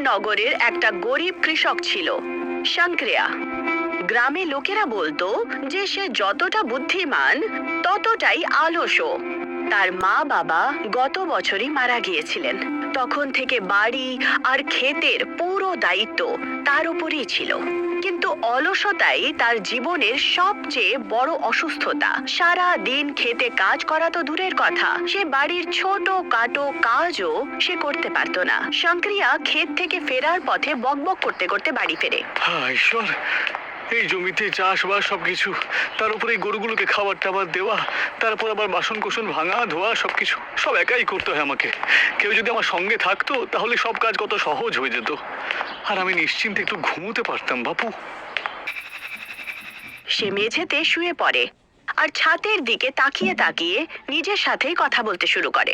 নগরের একটা গরিব কৃষক ছিল, শঙ্করিয়া। গ্রামে লোকেরা বলতো যে সে যতটা বুদ্ধিমান ততটাই আলস্য। তার মা বাবা গত বছরই মারা গিয়েছিলেন। তখন থেকে বাড়ি আর ক্ষেতের পুরো দায়িত্ব তার উপরই ছিল। কিন্তু অলসতাই তার জীবনের সবচেয়ে বড় অসুস্থতা। সারা দিন খেতে কাজ করা তো দূরের কথা, সে বাড়ির ছোট খাটো কাজও সে করতে পারতো না। শঙ্করিয়া ক্ষেত থেকে ফেরার পথে বকবক করতে করতে বাড়ি ফেরে। হ্যাঁ ঈশ্বর, এই জমিতে চাষবাস সবকিছু, তার উপরে এই গরুগুলোকে খাবার টাবার দেওয়া, তারপর আবার বাসন কোসন ভাঙা ধোয়া সবকিছু সব একাই করতে হয় আমাকে। কেউ যদি আমার সঙ্গে থাকতো তাহলে সব কাজ কত সহজ হয়ে যেত, আর আমি নিশ্চিন্তে একটু ঘুমোতে পারতাম। বাপু সে মেঝেতে শুয়ে পড়ে আর ছাতের দিকে তাকিয়ে তাকিয়ে নিজের সাথেই কথা বলতে শুরু করে।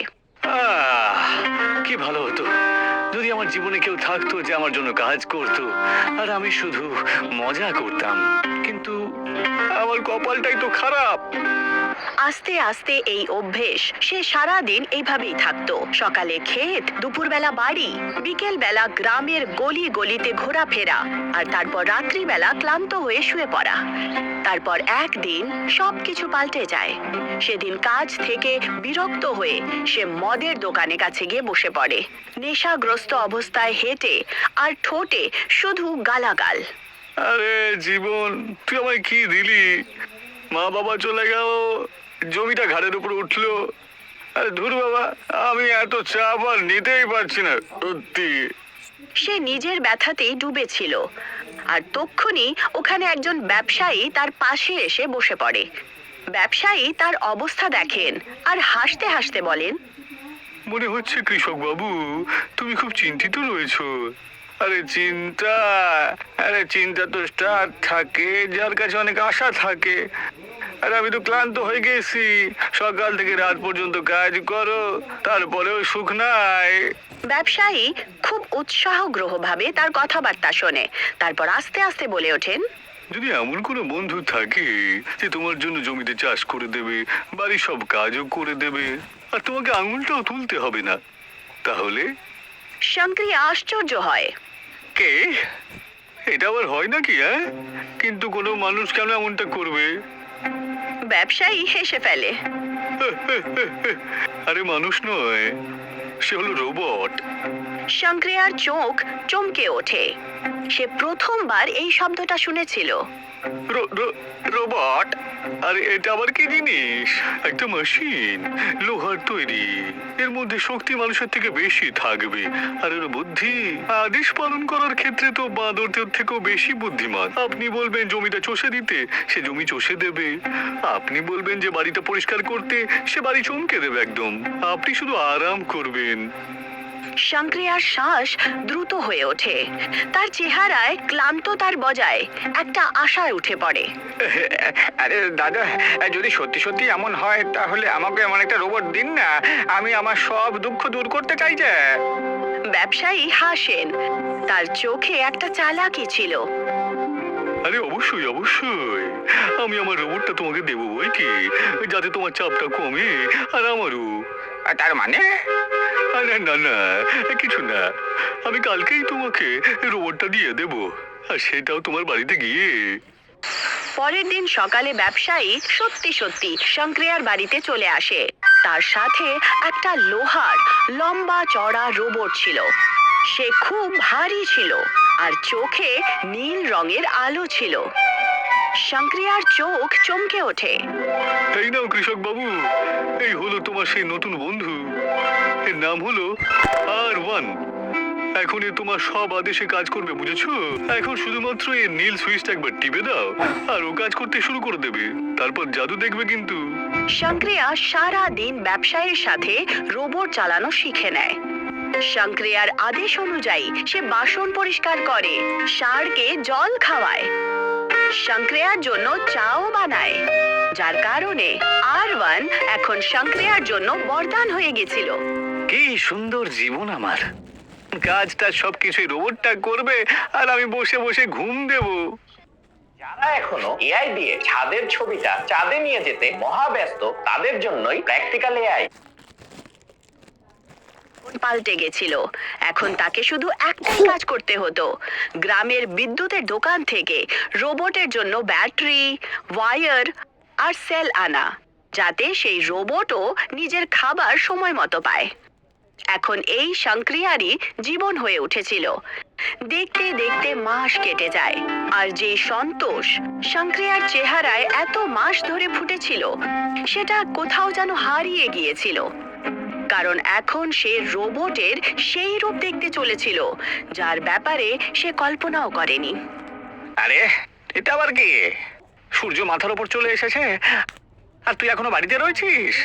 কি ভালো হতো যদি আমার জীবনে কেউ থাকতো যে আমার জন্য কাজ করতো আর আমি শুধু মজা করতাম। কিন্তু আমার কপালটাই তো খারাপ। আস্তে আস্তে এই অভ্যেস সে সারা দিন এইভাবেই থাকতো। সকালে ক্ষেত, দুপুরবেলা বাড়ি, বিকেল বেলা গ্রামের গলি গলিতে ঘোরাফেরা, আর তারপর রাত্রিবেলা ক্লান্ত হয়ে শুয়ে পড়া। তারপর একদিন সবকিছু পাল্টে যায়। সেদিন কাজ থেকে বিরক্ত হয়ে সে মদের দোকানে কাছে গিয়ে বসে পড়ে। নেশাগ্রস্ত অবস্থায় হেঁটে আর ঠোঁটে শুধু গালাগাল। আরে জীবন, তুই আমায় কি দিলি? মা বাবা চলে গেল, জমিটা ঘাড়ের উপর উঠলো। আরে ধুর বাবা, আমি এত চাপ আর নিতেই পারছি না সত্যি। সে নিজের ব্যথাতেই ডুবেছিল, আর তক্ষুনি ওখানে একজন ব্যবসায়ী তার পাশে এসে বসে পড়ে। ব্যবসায়ী তার অবস্থা দেখেন আর হাসতে হাসতে বলেন, মনে হচ্ছে কৃষক বাবু তুমি খুব চিন্তিত রয়েছো। আরে চিন্তা তো স্টার থাকে যার কাছে অনেক আশা থাকে। আরে আমি তো ক্লান্ত হয়ে গেছি, সকাল থেকে রাত পর্যন্ত কাজ করো, তারপরেও সুখ নাই। ব্যবসায়ী খুব উৎসাহগ্রহভাবে তার কথাবার্তা শোনে। তারপর আস্তে আস্তে বলে ওঠেন, যদি এমন কোনো বন্ধু থাকে যে তোমার জন্য জমিতে চাষ করে দেবে, বাড়ির সব কাজও করে দেবে, আর তোমাকে আঙুলটাও তুলতে হবে না, তাহলে? শঙ্করিয়া আশ্চর্য হয়। কে? এটা আবার হয় নাকি? কিন্তু কোনো মানুষ কেন এমনটা করবে? ব্যবসায়ী হেসে ফেলে। আরে মানুষ নয়, সে হলো রোবট। শঙ্করিয়ার চোখ চমকে ওঠে। সে প্রথমবার এই শব্দটা শুনেছিল। রোবট? আরে এটা আবার কি জিনিস? একটা মেশিন, লোহার তৈরি। এর মধ্যে শক্তি মানুষের থেকে বেশি থাকবে, আর এর বুদ্ধি আদেশ পালন করার ক্ষেত্রে তো বাঁদরদের থেকেও বেশি বুদ্ধিমান। আপনি বলবেন জমিটা চষে দিতে, সে জমি চষে দেবে। আপনি বলবেন যে বাড়িটা পরিষ্কার করতে, সে বাড়ি চমকে দেবে একদম। আপনি শুধু আরাম করবেন। শঙ্করিয়ার শ্বাস দ্রুত হয়ে ওঠে। তার চেহারায় ক্লান্ততার বজায় একটা আশায় উঠে পড়ে। আরে দাদা, যদি সত্যি সত্যি এমন হয় তাহলে আমাকে এমন একটা রোবট দিন না, আমি আমার সব দুঃখ দূর করতে চাই যে। ব্যবসায়ী হাসেন। তার চোখে একটা চালাকি ছিল। আরে অবশ্যই অবশ্যই, আমি আমার রোবটটা তোমাকে দেবো বই কি, যাতে তোমার চাপটা কমে আর আমারও। তার মানে? আরে না না, কিছু না, আমি কালকেই তোমাকে রোবটটা দিয়ে দেবো, আর সেটাও তোমার বাড়িতে গিয়ে। পরের দিন সকালে ব্যবসায়ী সত্যি সত্যি শঙ্করিয়ার বাড়িতে চলে আসে। তার সাথে একটা লোহার লম্বা চড়া রোবট ছিল। সে খুব ভারী ছিল আর চোখে নীল রঙের আলো ছিল। শঙ্করিয়ার চোখ চমকে ওঠে। এই নাও কৃষক বাবু, এই হলো তোমার সেই নতুন বন্ধু। এর নাম হলো R1। এখন এ তোমার সব আদেশে কাজ করবে, বুঝেছো? এখন শুধুমাত্র এই নীল সুইচটা একবার টিপে দাও আর ও কাজ করতে শুরু করে দেবে। তারপর জাদু দেখবে কিন্তু। শঙ্করিয়া সারা দিন ব্যবসায়ীর সাথে রোবট চালানো শিখে নেয়। শঙ্করিয়ার আদেশ অনুযায়ী সে বাসন পরিষ্কার করে, ষাঁড়কে জল খাওয়ায়, শঙ্করিয়ার জন্য চাও বানায়, যার কারণে R1 এখন শঙ্করিয়ার জন্য বরদান হয়ে গেছিল। কি সুন্দর জীবন আমার! কাজটা সবকিছুই রোবটটা করবে আর আমি বসে বসে ঘুম দেবো। যারা এখনো এআই দিয়ে ছাদের ছবিটা চাঁদে নিয়ে যেতে মহাব্যস্ত, তাদের জন্যই প্র্যাকটিক্যাল এআই। পাল্টে গেছিল। এখন তাকে শুধু একটাই কাজ করতে হতো, গ্রামের বিদ্যুতের দোকান থেকে রোবটের জন্য ব্যাটারি, ওয়্যার আর সেল আনা, যাতে সেই রোবটও নিজের খাবার সময় মতো পায়। এখন এই শঙ্করিয়ারই জীবন হয়ে উঠেছিল। দেখতে দেখতে মাস কেটে যায়, আর যে সন্তোষ শঙ্করিয়ার চেহারায় এত মাস ধরে ফুটেছিল সেটা কোথাও যেন হারিয়ে গিয়েছিল। কারণ এখন সে রোবটের সেই রূপ দেখতে চলেছিল যার ব্যাপারে সে কল্পনাও করেনি। আরে এটা আবার কি? সূর্য মাথার উপর চলে এসেছে আর তুই এখনো বাড়িতে রয়েছিস?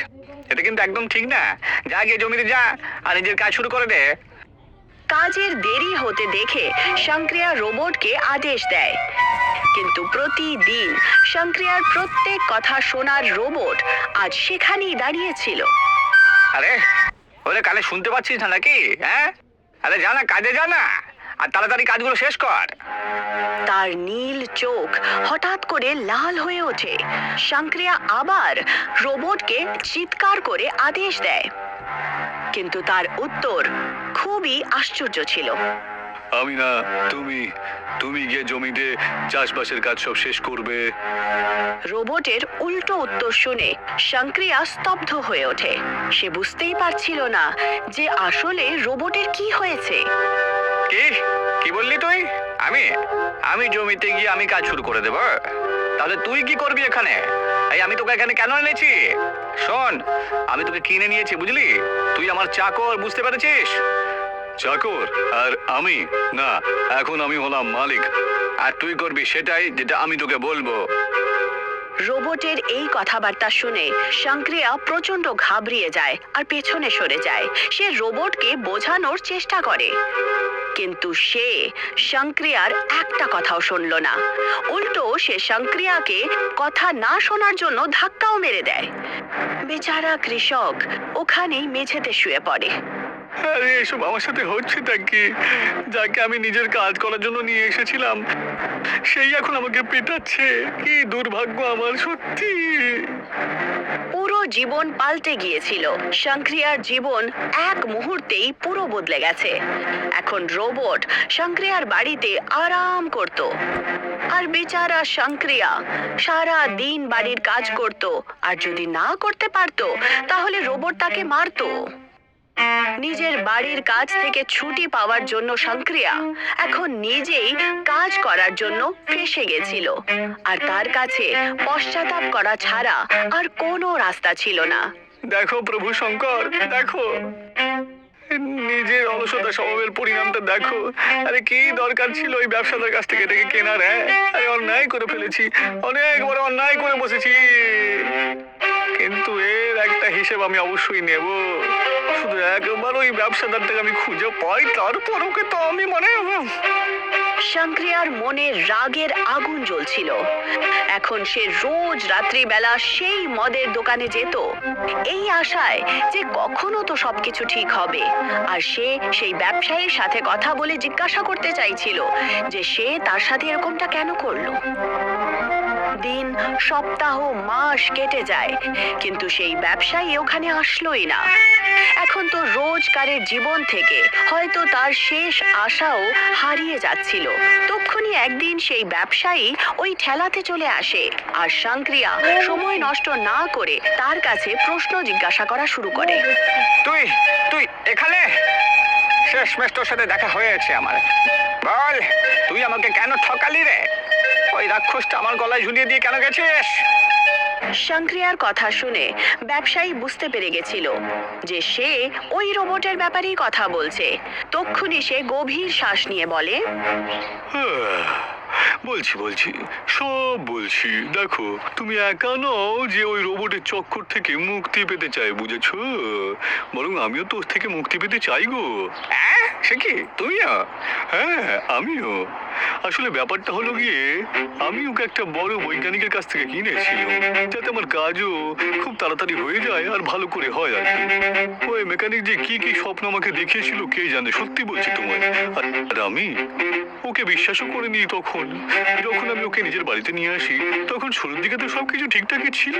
এটা কিন্তু একদম ঠিক না। যা গিয়ে জমিতে যা আর নিজের কাজ শুরু করে দে। কাজের দেরি হতে দেখে শঙ্করিয়া রোবটকে আদেশ দেয়, কিন্তু প্রতিদিন শঙ্করিয়ার প্রত্যেক কথা শোনার রোবট আজ সেখানেই দাঁড়িয়েছিল। আরে ওরে কানে শুনতে পাচ্ছিস না নাকি? হ্যাঁ, আরে যা না, কাজে যা না, আর তাড়াতাড়ি কাজগুলো শেষ কর। তার নীল চোখ হঠাৎ করে লাল হয়ে ওঠে। শঙ্করিয়া আবার রোবটকে চিৎকার করে আদেশ দেয়, কিন্তু তার উত্তর খুবই আশ্চর্য ছিল। আমি না, তুমি তুমি গিয়ে জমিতে চাষবাসের কাজ সব শেষ করবে। রোবটের উল্টো উত্তর শুনে শঙ্করিয়া স্তব্ধ হয়ে ওঠে। সে বুঝতেই পারছিল না যে আসলে রোবটের কি হয়েছে। কি কি বললি তুই? আমি আমি জমিতে গিয়ে আমি কাজ শুরু করে দেব? তাহলে তুই কি করবি এখানে? এই আমি তোকে এখানে কেন এনেছি? শোন, আমি তোকে কিনে নিয়েছি, বুঝলি? তুই আমার চাকর, বুঝতে পেরেছিস? চাকর? আর আমি না, এখন আমি হলাম মালিক, আর তুই করবি সেটাই যেটা আমি তোকে বলবো। রোবটের এই কথাবার্তা শুনে শঙ্করিয়া প্রচন্ড ঘাবড়িয়ে যায় আর পেছনে সরে যায়। সে রোবটকে বোঝানোর চেষ্টা করে, কিন্তু সে শঙ্করিয়ার একটা কথাও শুনল না। উল্টো সে শঙ্করিয়াকে কথা না শোনার জন্য ধাক্কাও মেরে দেয়। বেচারা কৃষক ওখানেই মেঝেতে শুয়ে পড়ে। আরে এসব আমার সাথে হচ্ছেটা কি? যাকে আমি নিজের কাজ করার জন্য নিয়ে এসেছিলাম সেই এখন আমাকে পেটাচ্ছে। কি দুর্ভাগ্য আমার, সত্যি। পুরো জীবন পাল্টে গিয়েছিল। শঙ্করিয়ার জীবন এক মুহূর্তেই পুরো বদলে গেছে। এখন রোবট শঙ্করিয়ার বাড়িতে আরাম করত, আর বেচারা শঙ্করিয়া সারা দিন বাড়ির কাজ করত, আর যদি না করতে পারতো তাহলে রোবট তাকে মারতো। নিজের বাড়ির কাজ থেকে ছুটি পাওয়ার জন্য শঙ্করিয়া এখন নিজেই কাজ করার জন্য ফেঁসে গেছিল, আর তার কাছে পশ্চাতাপ করা ছাড়া আর কোনো রাস্তা ছিল না। দেখো প্রভু শঙ্কর, দেখো নিজের অলসতা স্বভাবের পরিণামটা দেখো। আরে কি দরকার ছিল ওই ব্যবসাদার কাছ থেকে এটাকে কেনার? হ্যাঁ, আরে অন্যায় করে ফেলেছি, অনেক বড় অন্যায় করে বসেছি, কিন্তু এর একটা হিসেব আমি অবশ্যই নেব। শুধু একবার ওই ব্যবসাদারটাকে আমি খুঁজে পাই, তারপর ওকে তো আমি শঙ্করিয়ার মনে রাগের আগুন জ্বলছিল। এখন সে রোজ রাত্রিবেলা সেই মদের দোকানে যেত, এই আশায় যে কখনো তো সবকিছু ঠিক হবে। আর সে সেই ব্যবসায়ীর সাথে কথা বলে জিজ্ঞাসা করতে চাইছিল যে সে তার সাথে এরকমটা কেন করলো। দিন, সপ্তাহ, মাস কেটে যায়, কিন্তু সেই ব্যবসায়ী ওখানে আসলোই না। এখন তো রোজকারের জীবন থেকে হয়তো তার শেষ আশাও হারিয়ে যাচ্ছিল। তক্ষুনি একদিন সেই ব্যবসায়ী ওই ঠেলাতে চলে আসে, আর শঙ্করিয়া সময় নষ্ট না করে তার কাছে প্রশ্ন জিজ্ঞাসা করা শুরু করে। তুই তুই এখানে? শেষমেশ তোর সাথে দেখা হয়েছে আমার। বল, তুই আমাকে কেন ঠকালি রে? ওই রাক্ষসটা আমার গলায় ঝুলিয়ে দিয়ে কেন গেছিস? শঙ্করিয়ার কথা শুনে ব্যবসায়ী বুঝতে পেরে গেছিল যে সে ওই রোবটের ব্যাপারেই কথা বলছে। তক্ষুনি সে গভীর শ্বাস নিয়ে বলে, বলছি সব বলছি। দেখো, তুমি একা নও যে ওই রোবটের চক্কর থেকে মুক্তি পেতে চাই, বুঝেছো? বরং আমিও তোর থেকে মুক্তি পেতে চাই গো। হ্যাঁ, সে কি তুইও? হ্যাঁ, আমিও। আসলে ব্যাপারটা হলো গিয়ে, আমি ওকে একটা বড় বৈজ্ঞানিকের কাছ থেকে কিনেছিলাম, যাতে আমার কাজও খুব তাড়াতাড়ি হয়ে যায় আর ভালো করে হয় আর কি। ও ওই মেকানিক যে কি কি স্বপ্ন আমাকে দেখিয়েছিল কে জানে, সত্যি বলছি তোমায়। আর আমি ওকে বিশ্বাসও করিনি তখন। যখন আমি ওকে নিজের বাড়িতে নিয়ে আসি তখন শুরুর দিকে তো সবকিছু ঠিকঠাকই ছিল,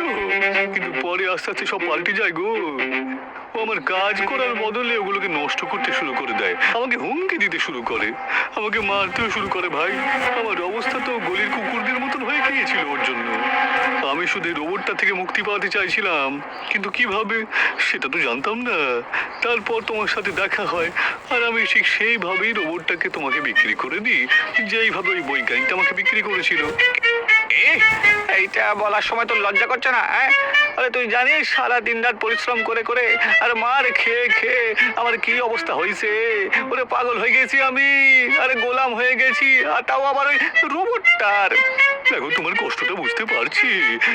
কিন্তু পরে আস্তে আস্তে সব পাল্টে যায় গো। ও আমার কাজ করার বদলে ওগুলোকে নষ্ট করতে শুরু করে দেয়, আমাকে হুমকি দিতে শুরু করে, আমাকে মারতেও শুরু করে। ভাই, আমার অবস্থা তো গলির কুকুরদের মতন হয়ে গিয়েছিল ওর জন্য। আমি শুধু এই রোবটটা থেকে মুক্তি পাওয়াতে চাইছিলাম, কিন্তু কিভাবে সেটা তো জানতাম না। তারপর তোমার সাথে দেখা হয়, আর আমি ঠিক সেইভাবেই রোবটটাকে তোমাকে বিক্রি করে দিই, যেইভাবে ওই বৈজ্ঞানিকটা আমাকে বিক্রি করেছিল। এইটা বলার সময় তো লজ্জা করছে না? আরে তুই জানিস সারা দিন রাত পরিশ্রম করে করে আর মার খেয়ে খেয়ে আমার কি অবস্থা হয়েছে? ওরে পাগল হয়ে গেছি আমি, আরে গোলাম হয়ে গেছি, আর তাও আবার ওই রোবটটার। দেখো, তোমার কষ্টটা বুঝতে পারছি,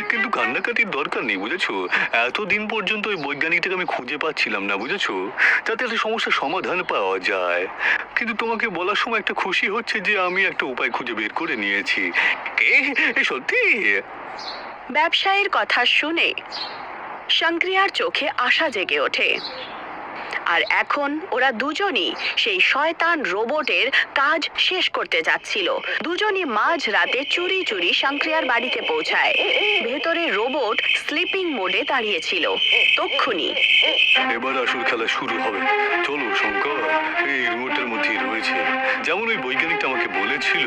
কিন্তু কান্নাকাটির দরকার নেই, বুঝেছো? এতদিন পর্যন্ত ওই বৈজ্ঞানিকটাকে আমি খুঁজে পাচ্ছিলাম না, বুঝেছো, যাতে একটা সমস্যার সমাধান পাওয়া যায়। কিন্তু তোমাকে বলার সময় একটা খুশি হচ্ছে যে আমি একটা উপায় খুঁজে বের করে নিয়েছি। সত্যি? ব্যবসায়ীর কথা শুনে শঙ্করিয়ার চোখে আশা জেগে ওঠে। আর এখন ওরা দুজনই সেই শয়তান রোবটের কাজ শেষ করতে যাচ্ছিল। দুজনই মাঝ রাতে চুরি চুরি শঙ্করিয়ার বাড়িতে পৌঁছায়। ভেতরে রোবট স্লিপিং মোডে দাঁড়িয়েছিল। তক্ষুনি এবার আসল খেলা শুরু হবে। চলো শঙ্কর, এই রিমোটের মধ্যেই রয়েছে। যেমন ওই বৈজ্ঞানিকটা আমাকে বলেছিল,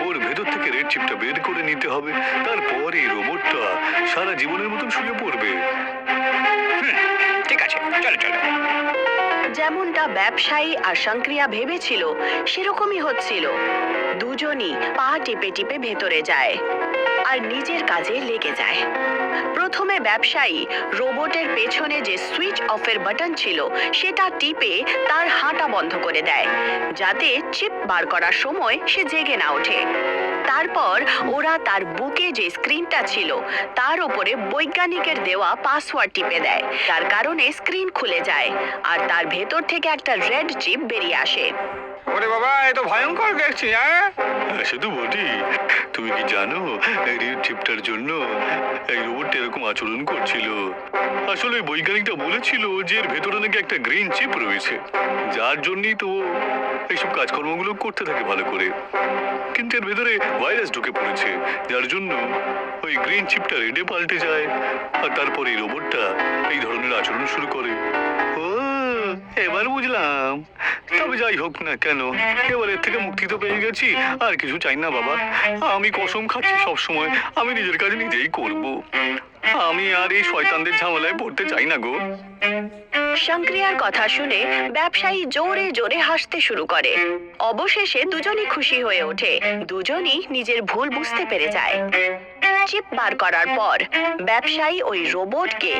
ওর ভেতর থেকে রেড চিপটা বের করে নিতে হবে, তারপর এই রোবটটা সারা জীবনের মতন শুয়ে পড়বে। ঠিক আছে, চলো চলো। যেমনটা ব্যবসায়ী আর শঙ্করিয়া ভেবেছিল সেরকমই হচ্ছিল। দুজনই পা টিপে টিপে ভেতরে যায় আর নিজের কাজে লেগে যায়। প্রথমে ব্যবসায়ী রোবটের পেছনে যে সুইচ অফের বাটন ছিল সেটা টিপে তার হাঁটা বন্ধ করে দেয়, যাতে চিপ বার করার সময় সে জেগে না ওঠে। তারপর ওরা তার বুকে যে স্ক্রিনটা ছিল তার উপরে বৈজ্ঞানিকের দেওয়া পাসওয়ার্ড টিপে দেয়। তার কারণে স্ক্রিন খুলে যায় আর তার ভেতর থেকে একটা রেড চিপ বেরিয়ে আসে। ওরে বাবা, এ তো ভয়ঙ্কর দেখছি। সে তো বটি। তুমি কি জানো এই রেড চিপটার জন্য এই রোবটটা এরকম আচরণ করছিল? আসলে বৈজ্ঞানিকটা বলেছিল যে এর ভেতরে নাকি একটা গ্রিন চিপ রয়েছে, যার জন্যই তো এইসব কাজকর্মগুলো করতে থাকে ভালো করে। কিন্তু এর ভেতরে ভাইরাস ঢুকে পড়েছে, যার জন্য ওই গ্রিন চিপটা রেডে পাল্টে যায়, আর তারপর এই রোবটটা এই ধরনের আচরণ শুরু করে। ও, এবার বুঝলাম। তবে যাই হোক না কেন, এবার এর থেকে মুক্তি তো পেয়ে গেছি, আর কিছু চাই না বাবা। আমি কসম খাচ্ছি সব সময় আমি নিজের কাজ নিজেই করব। আমি আর এই শয়তানদের ঝামেলায় পড়তে চাই না গো। শঙ্করিয়ার কথা শুনে ব্যবসায়ী জোরে জোরে হাসতে শুরু করে। অবশেষে দুজনই খুশি হয়ে ওঠে। দুজনই নিজের ভুল বুঝতে পেরে যায়। চিপ বার করার পর ব্যবসায়ী ওই রোবটকে